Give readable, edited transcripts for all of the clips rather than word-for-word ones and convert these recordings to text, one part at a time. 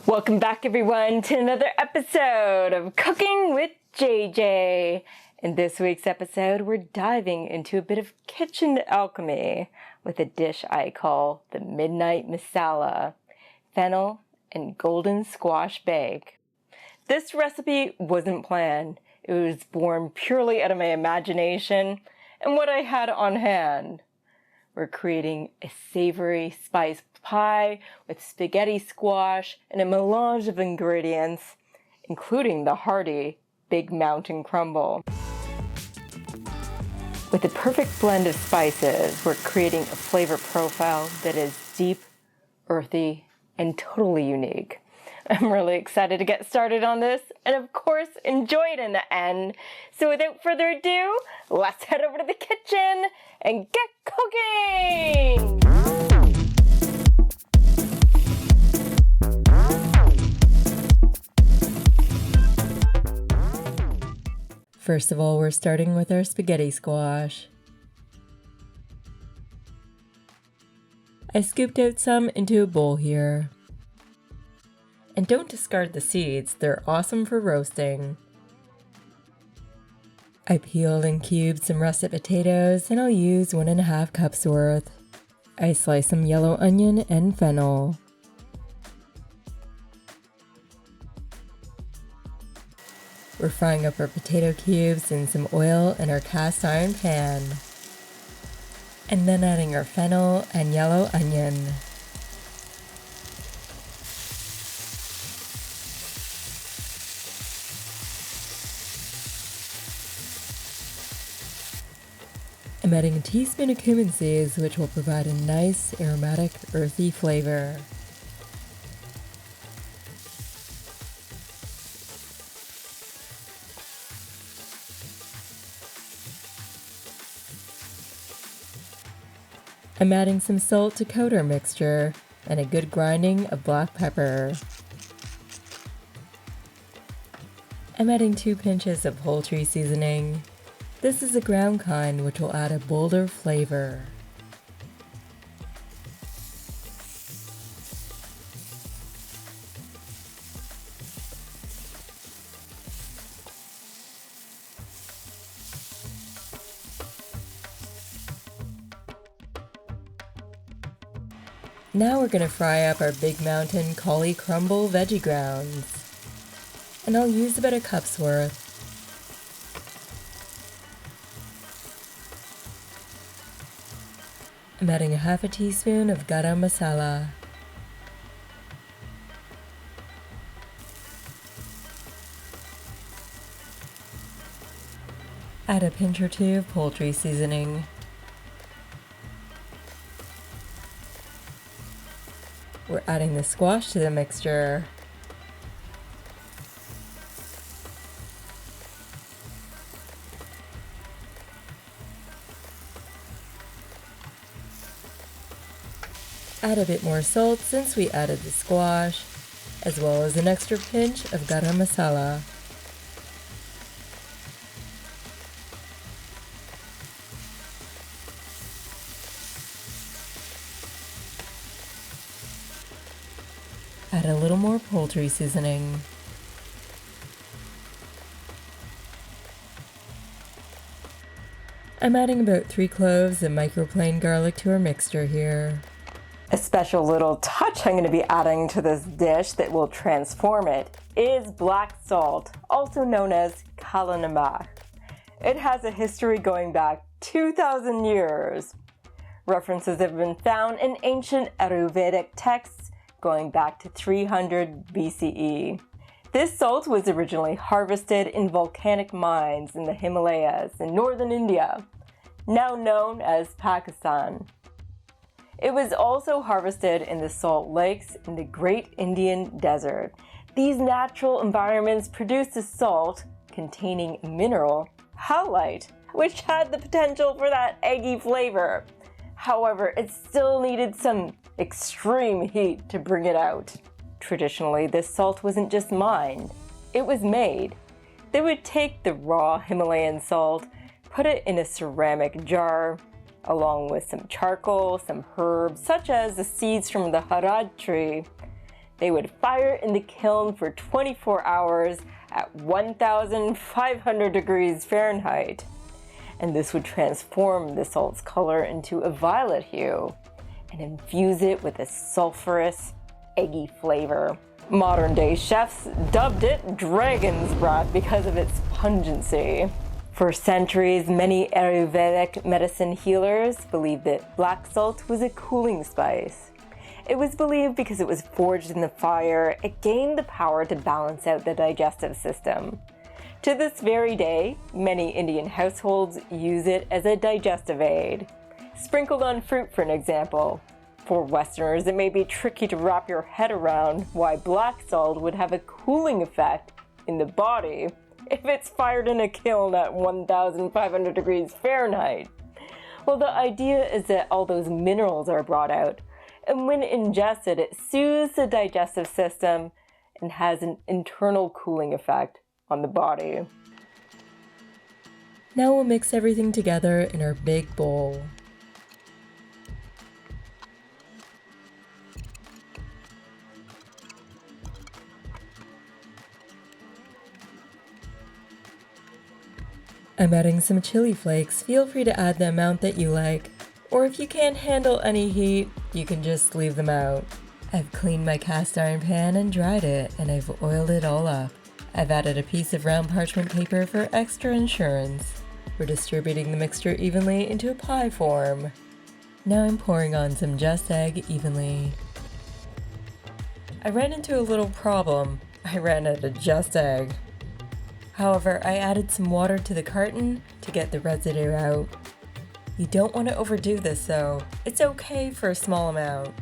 Welcome back everyone to another episode of Cooking with JJ. In this week's episode, we're diving into a bit of kitchen alchemy with a dish I call the Midnight Masala, Fennel and Golden Squash Bake. This recipe wasn't planned. It was born purely out of my imagination and what I had on hand. We're creating a savory spice pie with spaghetti squash and a melange of ingredients, including the hearty Big Mountain Crumble. With a perfect blend of spices, we're creating a flavor profile that is deep, earthy, and totally unique. I'm really excited to get started on this and of course enjoy it in the end. So without further ado, let's head over to the kitchen and get cooking! First of all, we're starting with our spaghetti squash. I scooped out some into a bowl here. And don't discard the seeds, they're awesome for roasting. I peeled and cubed some russet potatoes and I'll use 1.5 cups worth. I sliced some yellow onion and fennel. We're frying up our potato cubes in some oil in our cast iron pan. And then adding our fennel and yellow onion. I'm adding a teaspoon of cumin seeds, which will provide a nice, aromatic, earthy flavor. I'm adding some salt to coat our mixture and a good grinding of black pepper. I'm adding 2 pinches of poultry seasoning. This is a ground kind which will add a bolder flavor. Now we're going to fry up our Big Mountain Cauli Crumble veggie grounds. And I'll use about a cup's worth. I'm adding 1/2 teaspoon of garam masala. Add a pinch or 2 of poultry seasoning. We're adding the squash to the mixture. Add a bit more salt since we added the squash, as well as an extra pinch of garam masala. Add a little more poultry seasoning. I'm adding about 3 cloves of microplaned garlic to our mixture here. A special little touch I'm going to be adding to this dish that will transform it is black salt, also known as Kala Namak. It has a history going back 2,000 years. References have been found in ancient Ayurvedic texts going back to 300 BCE. This salt was originally harvested in volcanic mines in the Himalayas in northern India, now known as Pakistan. It was also harvested in the salt lakes in the Great Indian Desert. These natural environments produced a salt containing mineral halite, which had the potential for that eggy flavor. However, it still needed some extreme heat to bring it out. Traditionally, this salt wasn't just mined, it was made. They would take the raw Himalayan salt, put it in a ceramic jar, along with some charcoal, some herbs, such as the seeds from the harad tree. They would fire in the kiln for 24 hours at 1,500 degrees Fahrenheit. And this would transform the salt's color into a violet hue and infuse it with a sulfurous, eggy flavor. Modern day chefs dubbed it dragon's breath because of its pungency. For centuries, many Ayurvedic medicine healers believed that black salt was a cooling spice. It was believed because it was forged in the fire, it gained the power to balance out the digestive system. To this very day, many Indian households use it as a digestive aid. Sprinkled on fruit, for an example. For Westerners, it may be tricky to wrap your head around why black salt would have a cooling effect in the body if it's fired in a kiln at 1,500 degrees Fahrenheit. Well, the idea is that all those minerals are brought out, and when ingested, it soothes the digestive system and has an internal cooling effect on the body. Now we'll mix everything together in our big bowl. I'm adding some chili flakes. Feel free to add the amount that you like, or if you can't handle any heat, you can just leave them out. I've cleaned my cast iron pan and dried it, and I've oiled it all up. I've added a piece of round parchment paper for extra insurance. We're distributing the mixture evenly into a pie form. Now I'm pouring on some Just Egg evenly. I ran into a little problem. I ran out of Just Egg. However, I added some water to the carton to get the residue out. You don't want to overdo this though. It's okay for a small amount.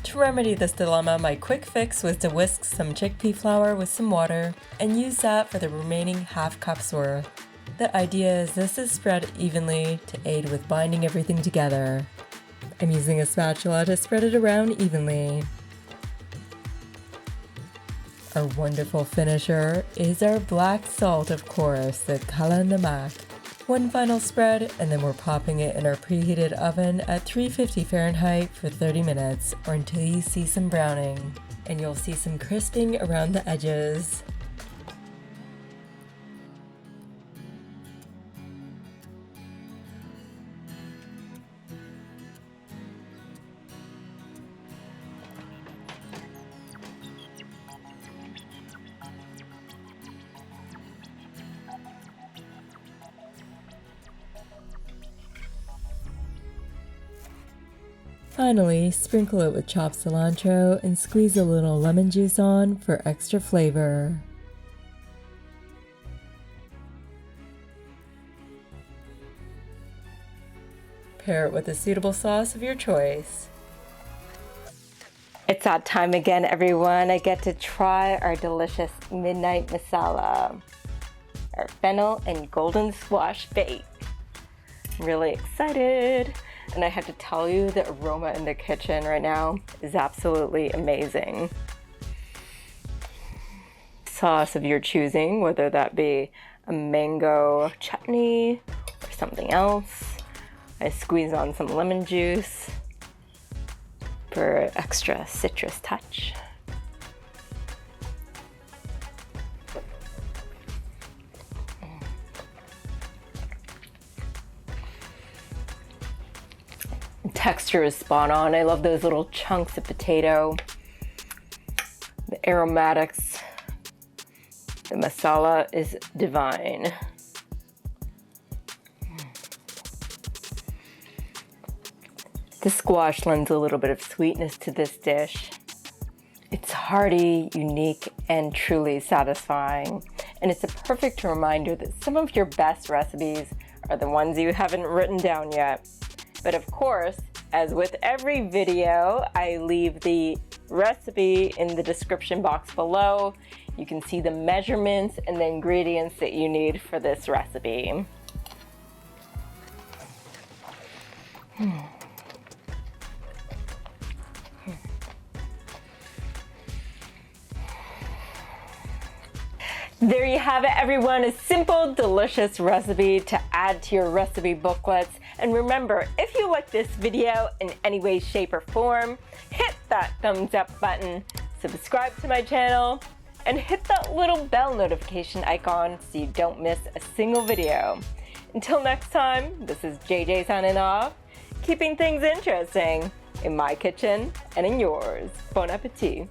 To remedy this dilemma, my quick fix was to whisk some chickpea flour with some water and use that for the remaining half cup's worth. The idea is this is spread evenly to aid with binding everything together. I'm using a spatula to spread it around evenly. Our wonderful finisher is our black salt, of course, the Kala Namak. One final spread, and then we're popping it in our preheated oven at 350 Fahrenheit for 30 minutes, or until you see some browning, and you'll see some crisping around the edges. Finally, sprinkle it with chopped cilantro and squeeze a little lemon juice on for extra flavor. Pair it with a suitable sauce of your choice. It's that time again, everyone. I get to try our delicious Midnight Masala, our Fennel and Golden Squash Bake. I'm really excited. And I have to tell you, the aroma in the kitchen right now is absolutely amazing. Sauce of your choosing, whether that be a mango chutney or something else. I squeeze on some lemon juice for extra citrus touch. Texture is spot on. I love those little chunks of potato. The aromatics. The masala is divine. The squash lends a little bit of sweetness to this dish. It's hearty, unique, and truly satisfying. And it's a perfect reminder that some of your best recipes are the ones you haven't written down yet. But of course, as with every video, I leave the recipe in the description box below. You can see the measurements and the ingredients that you need for this recipe. There you have it, everyone. A simple, delicious recipe to add to your recipe booklets. And remember, if you like this video in any way, shape, or form, hit that thumbs up button, subscribe to my channel, and hit that little bell notification icon so you don't miss a single video. Until next time, this is JJ signing off, keeping things interesting in my kitchen and in yours. Bon appetit.